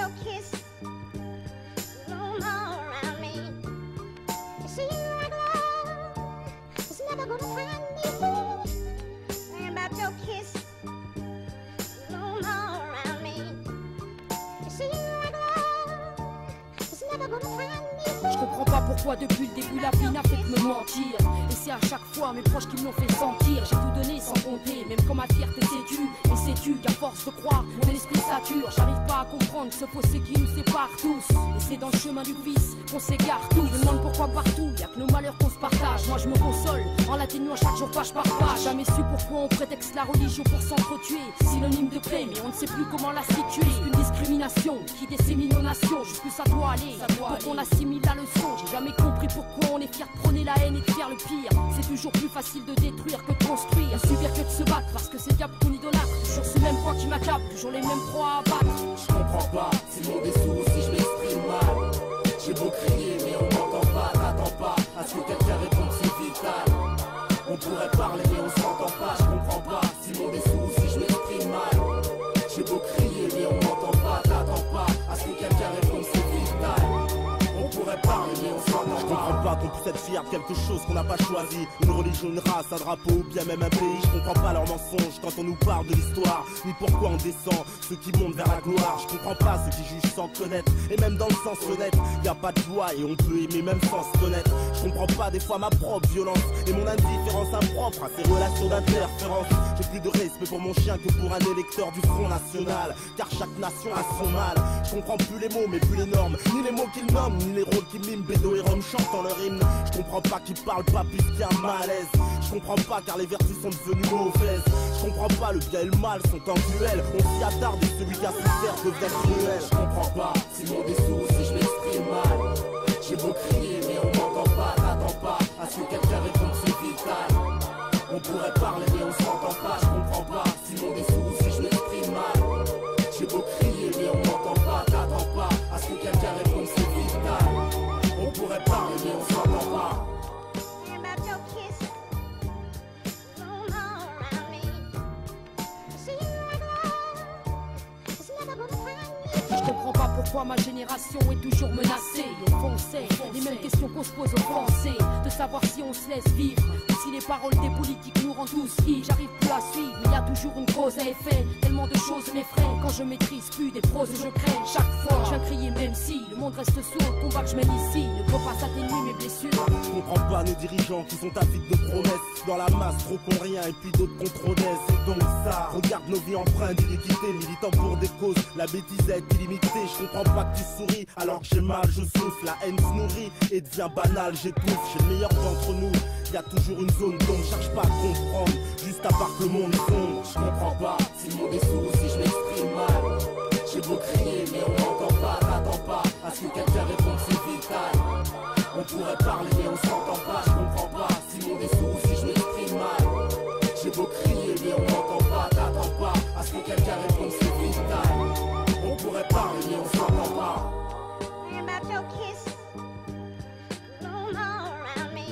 your kiss no more around me. You see, like love is never gonna find me. Think about your kiss no more around me. You see, like love is never gonna find me. Je comprends pas pourquoi depuis le début la vie n'a fait que me mentir. Et c'est à chaque fois mes proches qui me l'ont fait sentir. J'ai tout donné sans compter, même quand ma fierté s'est tue. Et sais-tu qu'à force de croire, mon esprit sature. J'arrive pas à comprendre ce fossé qui nous sépare tous. Et c'est dans le chemin du vice qu'on s'égare tous. Je me demande pourquoi partout, y'a que nos malheurs qu'on se partage. Moi je me console en l'atténuant chaque jour page par page. Jamais su pourquoi on prétexte la religion pour s'entretuer. Synonyme de paix, mais on ne sait plus comment la situer. Une discrimination qui dissémine nos nations. Jusqu'où ça doit aller pour qu'on assimile la leçon. J'ai jamais compris pourquoi on est fier de prôner la haine et de faire le pire. C'est toujours plus facile de détruire que de construire. Subir que de se battre parce que c'est diable qu'on idolâtre. Toujours ce même poids qui m'accable, toujours les mêmes proies à battre. Je comprends pas, si mon dessous, si je m'exprime mal. J'ai beau crier mais on m'entend pas, t'attends pas à ce que quelqu'un réponde, c'est vital. On pourrait parler mais on s'entend pas, je comprends pas, si mon dessous, si je m'exprime mal. J'ai beau crier mais on m'entend pas, t'attends pas à ce que quelqu'un réponde, c'est vital. On pourrait parler mais on s'entend pas. Je comprends pas qu'on puisse être fier de quelque chose qu'on n'a pas choisi. Une religion, une race, un drapeau ou bien même un pays. Je comprends pas leurs mensonges quand on nous parle de l'histoire, ni pourquoi on descend ceux qui montent vers la gloire. Je comprends pas ceux qui jugent sans connaître, et même dans le sens honnête. Y a pas de loi et on peut aimer même sans se connaître. Je comprends pas des fois ma propre violence et mon indifférence impropre à ces relations d'interférence. J'ai plus de respect pour mon chien que pour un électeur du Front National, car chaque nation a son mal. Je comprends plus les mots mais plus les normes, ni les mots qu'ils nomment, ni les rôles qu'ils miment. Bédo et Rome chantent leur hymne. Je comprends pas qu'ils parlent pas puisqu'il y a un malaise. Je comprends pas car les vertus sont devenues mauvaises. Je comprends pas, le bien et le mal sont en duel. On s'y attarde et celui qui a souffert devient cruel. Je comprends pas, si mon dessous, si je m'exprime mal. J'ai beau crier mais on m'entend pas, t'attends pas à ce que quelqu'un réponde, c'est vital. On pourrait parler mais on s'entend pas, je comprends pas, si mon dessous, si je m'exprime mal. J'ai beau crier mais on m'entend pas, t'attends pas à ce que quelqu'un réponde, c'est vital. On pourrait parler mais on s'entend pas. Je comprends pas pourquoi ma génération est toujours menacée. Au fond, on sait les mêmes questions qu'on se pose aux Français. De savoir si on se laisse vivre ou si les paroles des politiques nous rendent tous ivres. J'arrive plus à suivre, mais y a toujours une cause à effet. Tellement de choses m'effraient quand je maîtrise plus des proses je crée. Chaque fois, je viens crier même si le monde reste sourd. Le combat que je mène ici ne peut pas s'atténuer mes blessures. Je comprends pas nos dirigeants qui sont avides de promesses. Dans la masse, trop qu'on rien et puis d'autres qu'on trop naissent. Et donc ça, regarde nos vies empreintes d'iniquité. Militant pour des causes, la bêtise est illimitée. Je comprends pas que tu souris alors que j'ai mal, je souffle. La haine se nourrit et devient banale, j'étouffe. J'ai le meilleur d'entre nous, y a toujours une zone d'ombre. Cherche pas à comprendre, juste à part que le monde sombre. Je comprends pas, si mon dessous, si je m'exprime mal. J'ai beau crier mais on m'entend pas, t'attends pas à ce que quelqu'un réponde, c'est vital. On pourrait parler mais on s'entend pas, je comprends pas, si mon dessous, si je m'exprime mal. J'ai beau crier mais on m'entend pas, t'attends pas à ce que quelqu'un réponde, c'est vital. On pourrait parler mais on s'entend pas. About your kiss no more around me.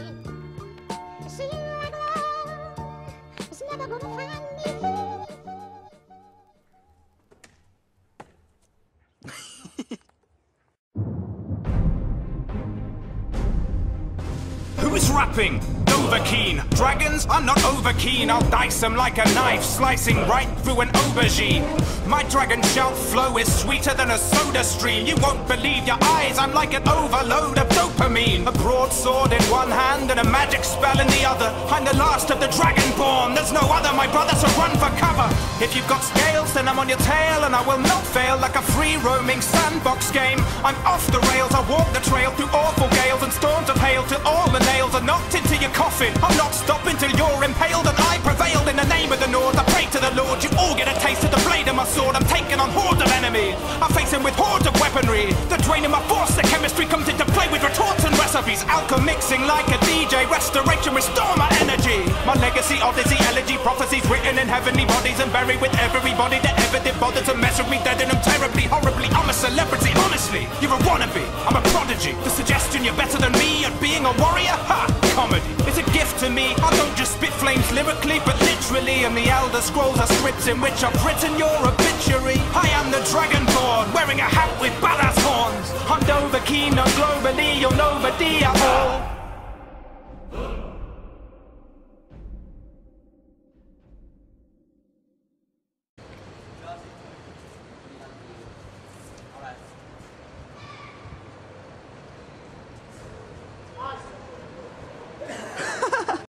See, like love is never gonna find me. Who's rapping? Overkeen. Dragons? I'm not overkeen. I'll dice them like a knife, slicing right through an aubergine. My dragon shout flow is sweeter than a soda stream. You won't believe your eyes, I'm like an overload of dopamine. A broadsword in one hand and a magic spell in the other. I'm the last of the dragonborn, there's no other, my brother, so run for cover. If you've got scales, then I'm on your tail, and I will not fail like a free-roaming sandbox game. I'm off the rails, I walk the trail through awful gales and storms of hail till all the nails are knocked into your coffin. I'm not stopping till you're impaled, and I prevailed in the name of the North. I pray to the Lord, you all get a taste of the blade of my sword. I'm taking on hordes of enemies, I face them with hordes of weaponry. The draining my force, the chemistry comes into play with retorts and recipes. Alchemy mixing like a DJ, restoration, restore my energy. My legacy, odyssey, elegy, prophecies written in heavenly bodies and buried with everybody that ever did bother to mess with me. Dead and I'm terribly, horribly, I'm a celebrity, honestly. You're a wannabe, I'm a prodigy. The suggestion you're better than me at being a warrior? Ha! Comedy. It's a gift to me. I don't just spit flames lyrically, but literally. And the Elder Scrolls are scripts in which I've written your obituary. I am the Dragonborn, wearing a hat with scheme, no globally, you're nobody at all.